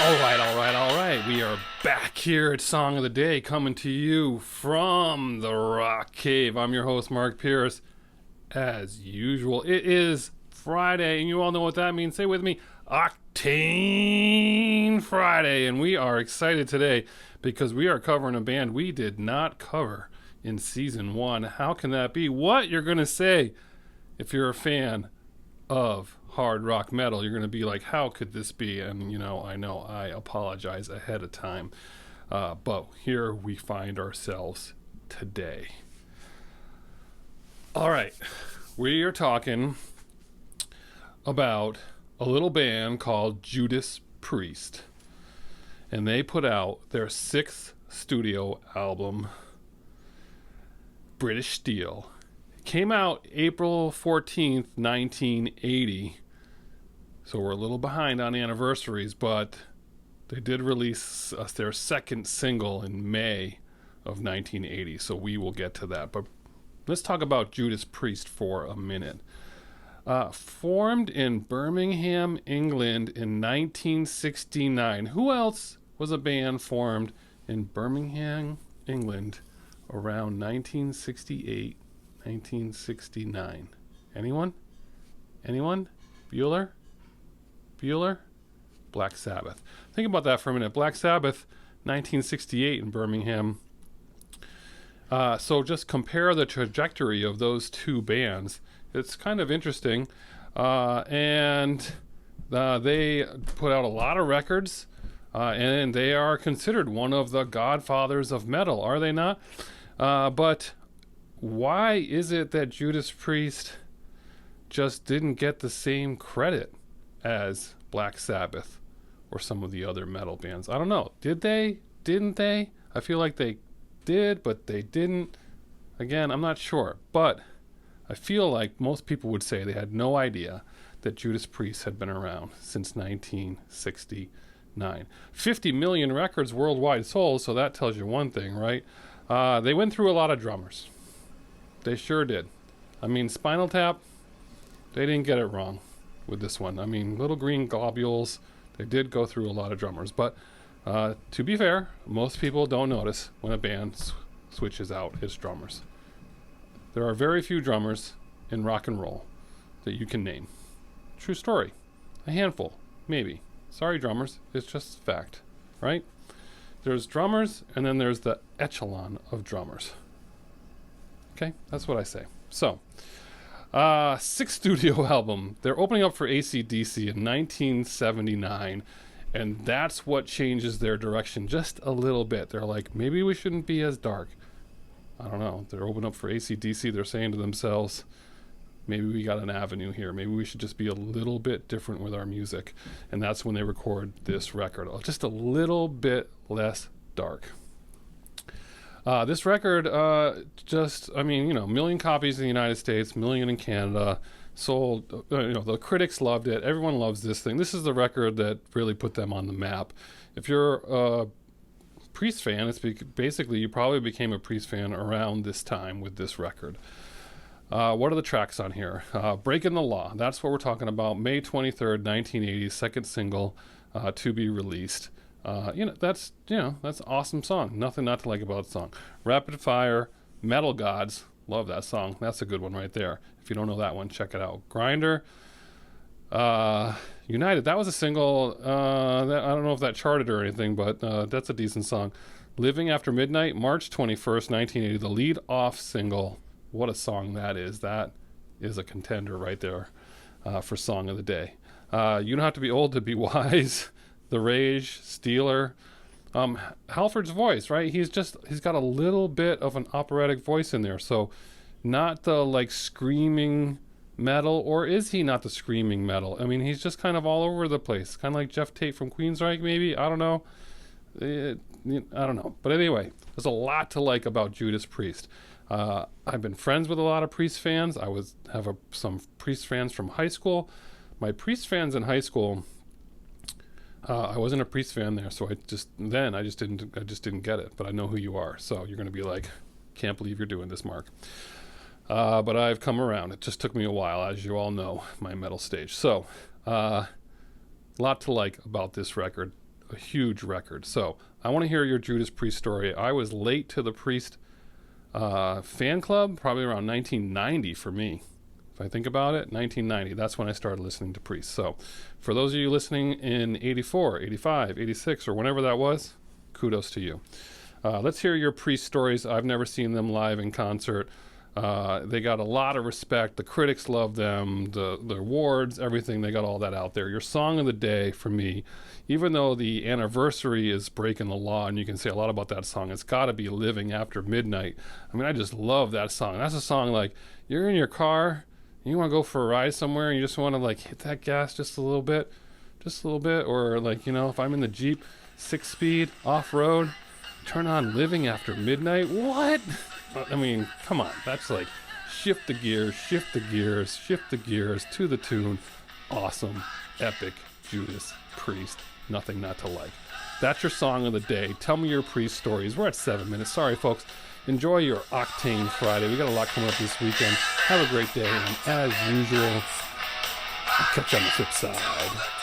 All right. We are back here at Song of the Day, coming to you from the Rock Cave. I'm your host, Mark Pierce. As usual, it is Friday, and you all know what that means. Say with me, OCTANE Friday. And we are excited today because we are covering a band we did not cover in Season 1. How can that be? What you're going to say if you're a fan of hard rock metal, you're going to be like, how could this be? And I apologize ahead of time, but here we find ourselves today. All right, we are talking about a little band called Judas Priest, and they put out their 6th studio album, British Steel. Came out April 14th, 1980. So we're a little behind on anniversaries, but they did release their 2nd single in May of 1980. So we will get to that. But let's talk about Judas Priest for a minute. Formed in Birmingham, England in 1969. Who else was a band formed in Birmingham, England around 1968? 1969. Anyone? Bueller? Black Sabbath. Think about that for a minute. Black Sabbath, 1968 in Birmingham. So just compare the trajectory of those two bands. It's kind of interesting. And they put out a lot of records, and they are considered one of the godfathers of metal, are they not? But why is it that Judas Priest just didn't get the same credit as Black Sabbath or some of the other metal bands? I don't know. Did they? Didn't they? I feel like they did, but they didn't. Again, I'm not sure. But I feel like most people would say they had no idea that Judas Priest had been around since 1969. 50 million records worldwide sold, so that tells you one thing, right? They went through a lot of drummers. They sure did. I mean, Spinal Tap, they didn't get it wrong with this one. I mean, Little Green Globules, they did go through a lot of drummers. But to be fair, most people don't notice when a band switches out its drummers. There are very few drummers in rock and roll that you can name. True story. A handful, maybe. Sorry, drummers. It's just fact, right? There's drummers, and then there's the echelon of drummers. Okay, that's what I say. So, 6th studio album. They're opening up for AC/DC in 1979, and that's what changes their direction just a little bit. They're like, maybe we shouldn't be as dark. I don't know. They're opening up for AC/DC. They're saying to themselves, maybe we got an avenue here. Maybe we should just be a little bit different with our music. And that's when they record this record. Just a little bit less dark. This record, million copies in the United States, million in Canada, sold, the critics loved it. Everyone loves this thing. This is the record that really put them on the map. If you're a Priest fan, it's basically you probably became a Priest fan around this time with this record. What are the tracks on here? Breaking the Law. That's what we're talking about. May 23rd, 1980, 2nd single to be released. That's an awesome song. Nothing not to like about the song. Rapid Fire, Metal Gods. Love that song. That's a good one right there. If you don't know that one, check it out. Grinder. United. That was a single. I don't know if that charted or anything, but that's a decent song. Living After Midnight, March 21st, 1980. The lead off single. What a song that is. That is a contender right there for Song of the Day. You Don't Have to Be Old to Be Wise. The Rage, Steeler. Halford's voice, right? He's got a little bit of an operatic voice in there. So not the screaming metal, or is he not the screaming metal? I mean, he's just kind of all over the place. Kind of like Jeff Tate from Queensryche, maybe? I don't know. I don't know. But anyway, there's a lot to like about Judas Priest. I've been friends with a lot of Priest fans. I have some Priest fans from high school. My Priest fans in high school, I wasn't a Priest fan there, so I just didn't get it. But I know who you are, so you're going to be like, can't believe you're doing this, Mark. But I've come around. It just took me a while, as you all know, my metal stage. So, a lot to like about this record. a huge record. So I want to hear your Judas Priest story. I was late to the Priest fan club, probably around 1990 for me. If I think about it, 1990, that's when I started listening to Priest. So for those of you listening in 84, 85, 86, or whenever that was, kudos to you. Let's hear your Priest stories. I've never seen them live in concert. They got a lot of respect. The critics love them, the awards, everything. They got all that out there. Your song of the day for me, even though the anniversary is Breaking the Law, and you can say a lot about that song, it's got to be Living After Midnight. I mean, I just love that song. That's a song like you're in your car, and you want to go for a ride somewhere, and you just want to like hit that gas just a little bit, or like, you know, if I'm in the Jeep, 6-speed, off-road, turn on Living After Midnight. What? I mean, come on. That's like shift the gears to the tune. Awesome, epic Judas Priest. Nothing not to like. That's your song of the day. Tell me your Priest stories. We're at 7 minutes. Sorry, folks. Enjoy your Octane Friday. We got a lot coming up this weekend. Have a great day. And as usual, I'll catch you on the flip side.